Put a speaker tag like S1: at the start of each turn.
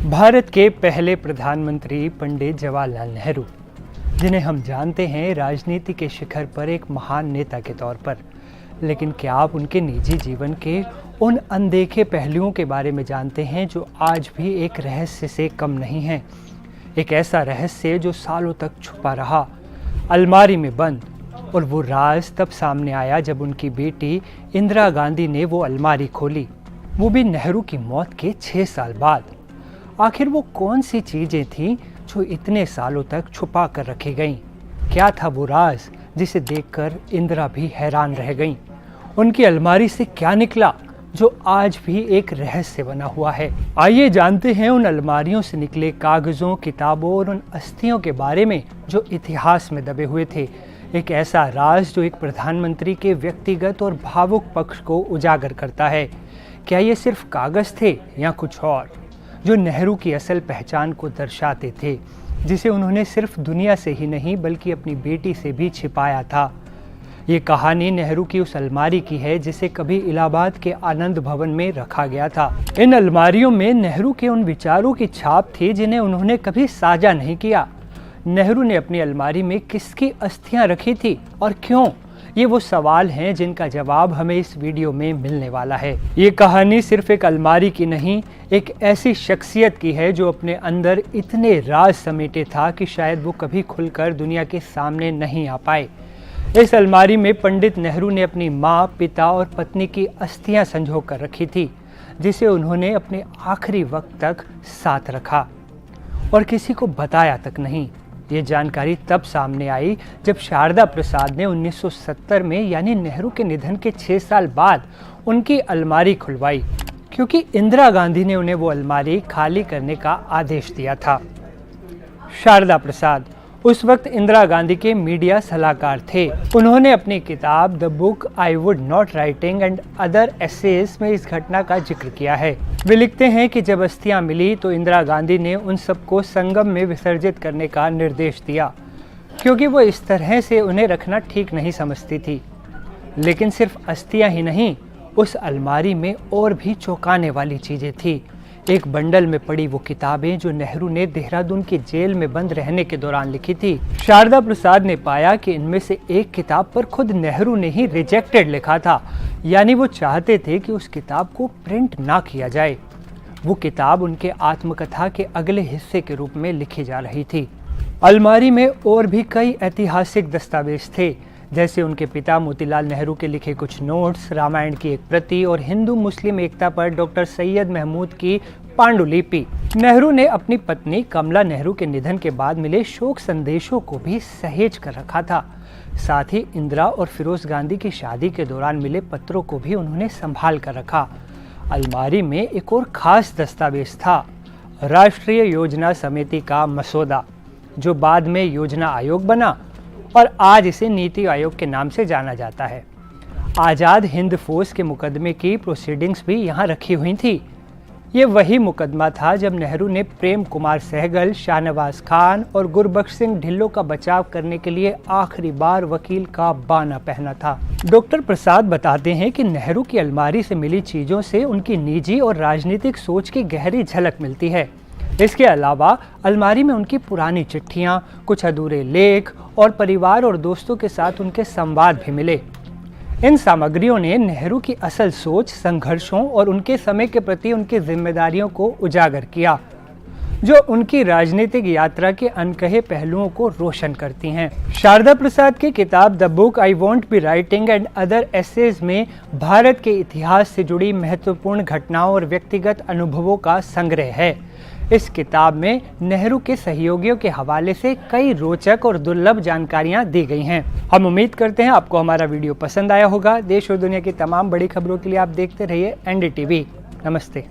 S1: भारत के पहले प्रधानमंत्री पंडित जवाहरलाल नेहरू, जिन्हें हम जानते हैं राजनीति के शिखर पर एक महान नेता के तौर पर, लेकिन क्या आप उनके निजी जीवन के उन अनदेखे पहलुओं के बारे में जानते हैं जो आज भी एक रहस्य से कम नहीं हैं? एक ऐसा रहस्य जो सालों तक छुपा रहा, अलमारी में बंद, और वो राज तब सामने आया जब उनकी बेटी इंदिरा गांधी ने वो अलमारी खोली, वो भी नेहरू की मौत के 6 साल बाद। आखिर वो कौन सी चीज़ें थीं जो इतने सालों तक छुपा कर रखी गईं? क्या था वो राज जिसे देखकर इंदिरा भी हैरान रह गईं? उनकी अलमारी से क्या निकला जो आज भी एक रहस्य बना हुआ है? आइए जानते हैं उन अलमारियों से निकले कागज़ों, किताबों और उन अस्थियों के बारे में जो इतिहास में दबे हुए थे। एक ऐसा राज जो एक प्रधानमंत्री के व्यक्तिगत और भावुक पक्ष को उजागर करता है। क्या ये सिर्फ कागज़ थे या कुछ और, जो नेहरू की असल पहचान को दर्शाते थे, जिसे उन्होंने सिर्फ दुनिया से ही नहीं बल्कि अपनी बेटी से भी छिपाया था? ये कहानी नेहरू की उस अलमारी की है जिसे कभी इलाहाबाद के आनंद भवन में रखा गया था। इन अलमारियों में नेहरू के उन विचारों की छाप थी जिन्हें उन्होंने कभी साझा नहीं किया। नेहरू ने अपनी अलमारी में किसकी अस्थियां रखी थी और क्यों? ये वो सवाल हैं जिनका जवाब हमें इस वीडियो में मिलने वाला है। ये कहानी सिर्फ एक अलमारी की नहीं, एक ऐसी शख्सियत की है जो अपने अंदर इतने राज समेटे था कि शायद वो कभी खुलकर दुनिया के सामने नहीं आ पाए। इस अलमारी में पंडित नेहरू ने अपनी माँ, पिता और पत्नी की अस्थियां संजो कर रखी थी, जिसे उन्होंने अपने आखिरी वक्त तक साथ रखा और किसी को बताया तक नहीं। ये जानकारी तब सामने आई जब शारदा प्रसाद ने 1970 में यानी नेहरू के निधन के 6 साल बाद उनकी अलमारी खुलवाई, क्योंकि इंदिरा गांधी ने उन्हें वो अलमारी खाली करने का आदेश दिया था। शारदा प्रसाद उस वक्त इंदिरा गांधी के मीडिया सलाहकार थे। उन्होंने अपनी किताब the book I would not writing and other essays में इस घटना का जिक्र किया है। वे लिखते हैं कि जब अस्थियां मिली तो इंदिरा गांधी ने उन सबको संगम में विसर्जित करने का निर्देश दिया, क्योंकि वो इस तरह से उन्हें रखना ठीक नहीं समझती थी। लेकिन सिर्फ अस्थियां ही नहीं, उस अलमारी में और भी चौंकाने वाली चीज़ें थी। एक बंडल में पड़ी वो किताबें जो नेहरू ने देहरादून की जेल में बंद रहने के दौरान लिखी थी। शारदा प्रसाद ने पाया कि इनमें से एक किताब पर खुद नेहरू ने ही रिजेक्टेड लिखा था, यानी वो चाहते थे कि उस किताब को प्रिंट ना किया जाए। वो किताब उनके आत्मकथा के अगले हिस्से के रूप में लिखी जा रही थी। अलमारी में और भी कई ऐतिहासिक दस्तावेज थे, जैसे उनके पिता मोतीलाल नेहरू के लिखे कुछ नोट्स, रामायण की एक प्रति और हिंदू मुस्लिम एकता पर डॉक्टर सैयद महमूद की पांडुलिपि। नेहरू ने अपनी पत्नी कमला नेहरू के निधन के बाद मिले शोक संदेशों को भी सहेज कर रखा था। साथ ही इंदिरा और फिरोज गांधी की शादी के दौरान मिले पत्रों को भी उन्होंने संभाल कर रखा। अलमारी में एक और खास दस्तावेज था, राष्ट्रीय योजना समिति का मसौदा, जो बाद में योजना आयोग बना और आज इसे नीति आयोग के नाम से जाना जाता है। आज़ाद हिंद फौज के मुकदमे की प्रोसीडिंग्स भी यहाँ रखी हुई थी। ये वही मुकदमा था जब नेहरू ने प्रेम कुमार सहगल, शाहनवाज खान और गुरबख्श सिंह ढिल्लों का बचाव करने के लिए आखिरी बार वकील का बाना पहना था। डॉक्टर प्रसाद बताते हैं कि नेहरू की अलमारी से मिली चीज़ों से उनकी निजी और राजनीतिक सोच की गहरी झलक मिलती है। इसके अलावा अलमारी में उनकी पुरानी चिट्ठियाँ, कुछ अधूरे लेख और परिवार और दोस्तों के साथ उनके संवाद भी मिले। इन सामग्रियों ने नेहरू की असल सोच, संघर्षों और उनके समय के प्रति उनकी जिम्मेदारियों को उजागर किया, जो उनकी राजनीतिक यात्रा के अनकहे पहलुओं को रोशन करती हैं। शारदा प्रसाद की किताब the book I won't be writing and other essays में भारत के इतिहास से जुड़ी महत्वपूर्ण घटनाओं और व्यक्तिगत अनुभवों का संग्रह है। इस किताब में नेहरू के सहयोगियों के हवाले से कई रोचक और दुर्लभ जानकारियां दी गई हैं। हम उम्मीद करते हैं आपको हमारा वीडियो पसंद आया होगा। देश और दुनिया की तमाम बड़ी खबरों के लिए आप देखते रहिए NDTV। नमस्ते।